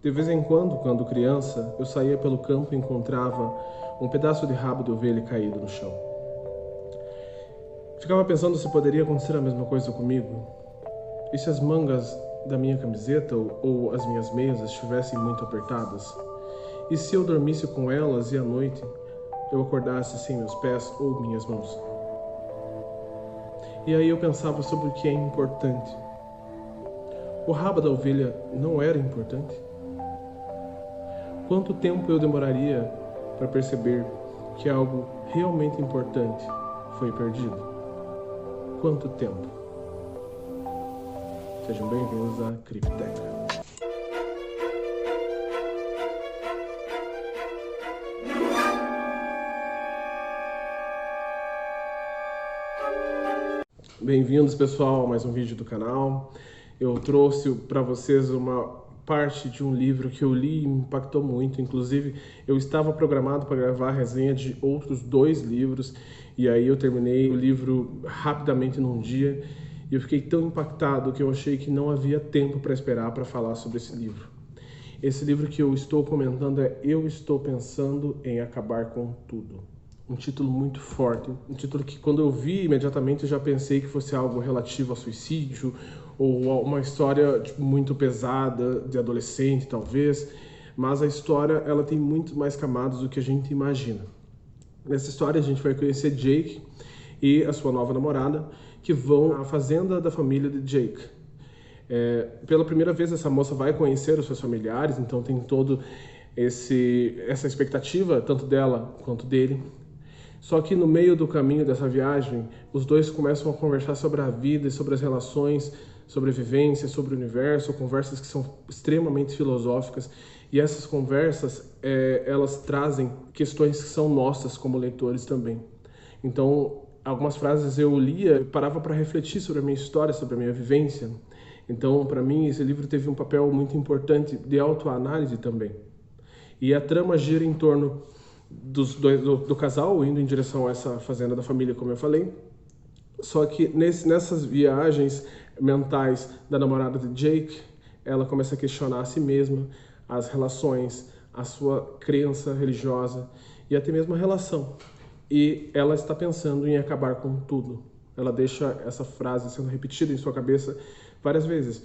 De vez em quando criança, eu saía pelo campo e encontrava um pedaço de rabo de ovelha caído no chão. Ficava pensando se poderia acontecer a mesma coisa comigo. E se as mangas da minha camiseta ou as minhas meias estivessem muito apertadas? E se eu dormisse com elas e à noite eu acordasse sem meus pés ou minhas mãos? E aí eu pensava sobre o que é importante. O rabo da ovelha não era importante? Quanto tempo eu demoraria para perceber que algo realmente importante foi perdido? Quanto tempo? Sejam bem-vindos à Cripteca. Bem-vindos, pessoal, a mais um vídeo do canal. Eu trouxe para vocês uma parte de um livro que eu li e me impactou muito. Inclusive, eu estava programado para gravar a resenha de outros 2 livros e aí eu terminei o livro rapidamente num dia e eu fiquei tão impactado que eu achei que não havia tempo para esperar para falar sobre esse livro. Esse livro que eu estou comentando é Eu Estou Pensando em Acabar com Tudo. Um título muito forte, um título que quando eu vi imediatamente eu já pensei que fosse algo relativo ao suicídio ou uma história muito pesada de adolescente talvez, mas a história ela tem muito mais camadas do que a gente imagina. Nessa história a gente vai conhecer Jake e a sua nova namorada que vão à fazenda da família de Jake. Pela primeira vez essa moça vai conhecer os seus familiares, então tem todo essa expectativa tanto dela quanto dele. Só que no meio do caminho dessa viagem, os dois começam a conversar sobre a vida e sobre as relações, sobre a vivência, sobre o universo, conversas que são extremamente filosóficas. E essas conversas, elas trazem questões que são nossas como leitores também. Então, algumas frases eu lia e parava para refletir sobre a minha história, sobre a minha vivência. Então, para mim, esse livro teve um papel muito importante de autoanálise também. E a trama gira em torno do casal indo em direção a essa fazenda da família, como eu falei. Só que nessas viagens mentais da namorada de Jake, ela começa a questionar a si mesma, as relações, a sua crença religiosa e até mesmo a relação. E ela está pensando em acabar com tudo. Ela deixa essa frase sendo repetida em sua cabeça várias vezes.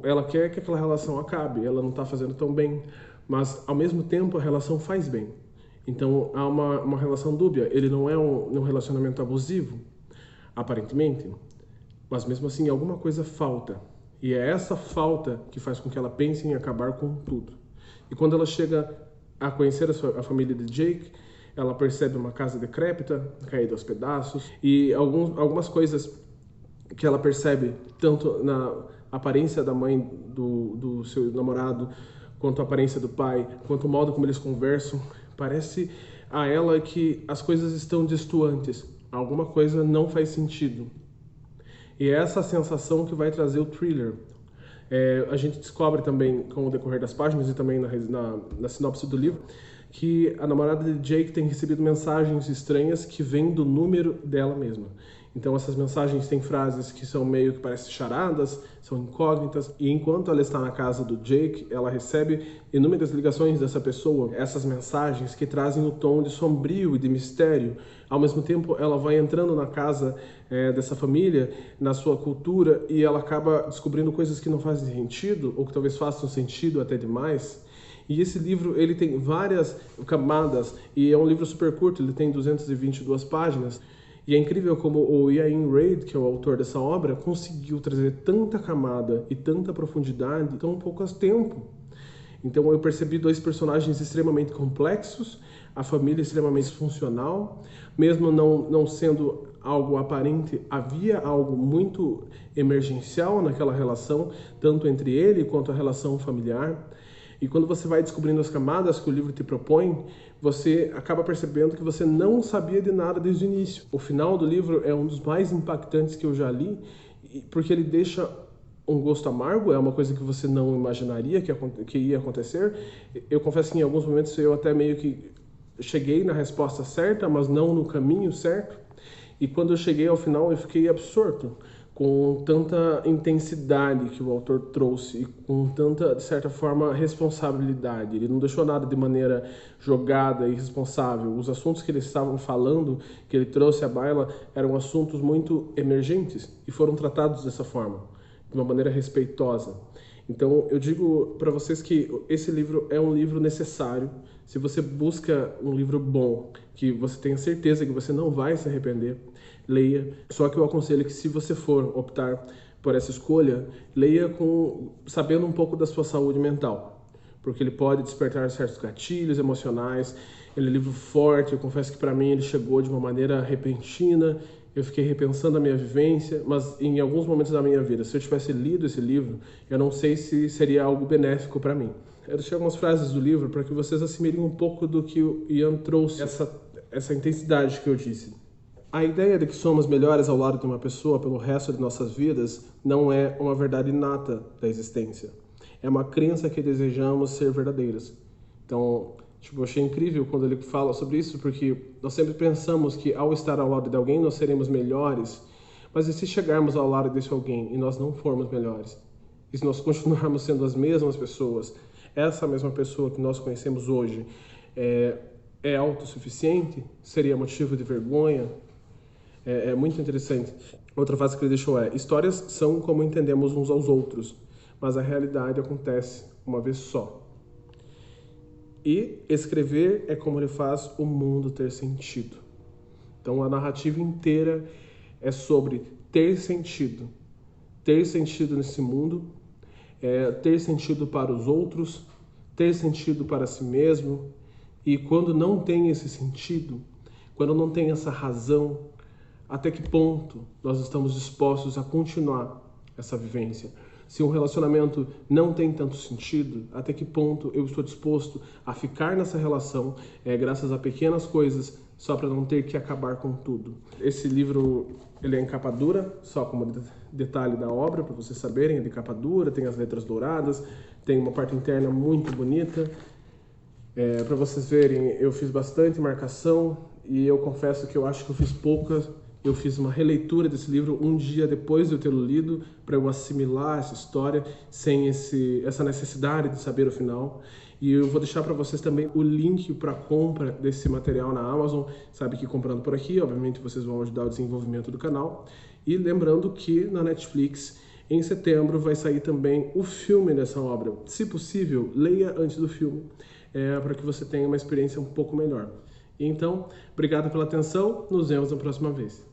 Ela quer que aquela relação acabe, ela não está fazendo tão bem, mas ao mesmo tempo a relação faz bem. Então há uma relação dúbia, ele não é um relacionamento abusivo, aparentemente, mas mesmo assim alguma coisa falta. E é essa falta que faz com que ela pense em acabar com tudo. E quando ela chega a conhecer a família de Jake, ela percebe uma casa decrépita, caída aos pedaços, e algumas coisas que ela percebe, tanto na aparência da mãe do seu namorado, quanto a aparência do pai, quanto o modo como eles conversam, parece a ela que as coisas estão distantes, alguma coisa não faz sentido. E é essa sensação que vai trazer o thriller. A gente descobre também, com o decorrer das páginas e também na sinopse do livro, que a namorada de Jake tem recebido mensagens estranhas que vêm do número dela mesma. Então essas mensagens têm frases que são meio que parecem charadas, são incógnitas, e enquanto ela está na casa do Jake, ela recebe inúmeras ligações dessa pessoa, essas mensagens que trazem o tom de sombrio e de mistério. Ao mesmo tempo, ela vai entrando na casa dessa família, na sua cultura, e ela acaba descobrindo coisas que não fazem sentido, ou que talvez façam sentido até demais. E esse livro, ele tem várias camadas, e é um livro super curto, ele tem 222 páginas, e é incrível como o Iain Reid, que é o autor dessa obra, conseguiu trazer tanta camada e tanta profundidade em tão pouco tempo. Então eu percebi 2 personagens extremamente complexos, a família extremamente funcional, mesmo não sendo algo aparente, havia algo muito emergencial naquela relação, tanto entre ele quanto a relação familiar. E quando você vai descobrindo as camadas que o livro te propõe, você acaba percebendo que você não sabia de nada desde o início. O final do livro é um dos mais impactantes que eu já li, porque ele deixa um gosto amargo, é uma coisa que você não imaginaria que ia acontecer. Eu confesso que em alguns momentos eu até meio que cheguei na resposta certa, mas não no caminho certo. E quando eu cheguei ao final eu fiquei absorto, com tanta intensidade que o autor trouxe e com tanta, de certa forma, responsabilidade. Ele não deixou nada de maneira jogada e irresponsável. Os assuntos que eles estavam falando, que ele trouxe à baila, eram assuntos muito emergentes e foram tratados dessa forma, de uma maneira respeitosa. Então, eu digo para vocês que esse livro é um livro necessário. Se você busca um livro bom, que você tenha certeza que você não vai se arrepender, leia. Só que eu aconselho que, se você for optar por essa escolha, leia sabendo um pouco da sua saúde mental, porque ele pode despertar certos gatilhos emocionais. Ele é um livro forte. Eu confesso que para mim ele chegou de uma maneira repentina. Eu fiquei repensando a minha vivência, mas em alguns momentos da minha vida, se eu tivesse lido esse livro, eu não sei se seria algo benéfico para mim. Eu deixei algumas frases do livro para que vocês assimilem um pouco do que o Ian trouxe, essa intensidade que eu disse. A ideia de que somos melhores ao lado de uma pessoa pelo resto de nossas vidas não é uma verdade inata da existência. É uma crença que desejamos ser verdadeiras. Então, eu achei incrível quando ele fala sobre isso, porque nós sempre pensamos que ao estar ao lado de alguém nós seremos melhores, mas e se chegarmos ao lado desse alguém e nós não formos melhores? E se nós continuarmos sendo as mesmas pessoas, essa mesma pessoa que nós conhecemos hoje é autossuficiente? Seria motivo de vergonha? É muito interessante. Outra frase que ele deixou é: histórias são como entendemos uns aos outros, mas a realidade acontece uma vez só. E escrever é como ele faz o mundo ter sentido. Então a narrativa inteira é sobre ter sentido nesse mundo, ter sentido para os outros, ter sentido para si mesmo. E quando não tem esse sentido, quando não tem essa razão, até que ponto nós estamos dispostos a continuar essa vivência? Se um relacionamento não tem tanto sentido, até que ponto eu estou disposto a ficar nessa relação, graças a pequenas coisas, só para não ter que acabar com tudo? Esse livro, ele é em capa dura, só como detalhe da obra, para vocês saberem, é de capa dura, tem as letras douradas, tem uma parte interna muito bonita. Para vocês verem, eu fiz bastante marcação e eu confesso que eu acho que eu fiz poucas. Eu fiz uma releitura desse livro um dia depois de eu tê-lo lido, para eu assimilar essa história sem essa necessidade de saber o final. E eu vou deixar para vocês também o link para compra desse material na Amazon. Sabe que comprando por aqui, obviamente, vocês vão ajudar o desenvolvimento do canal. E lembrando que na Netflix, em setembro, vai sair também o filme dessa obra. Se possível, leia antes do filme, para que você tenha uma experiência um pouco melhor. Então, obrigado pela atenção. Nos vemos na próxima vez.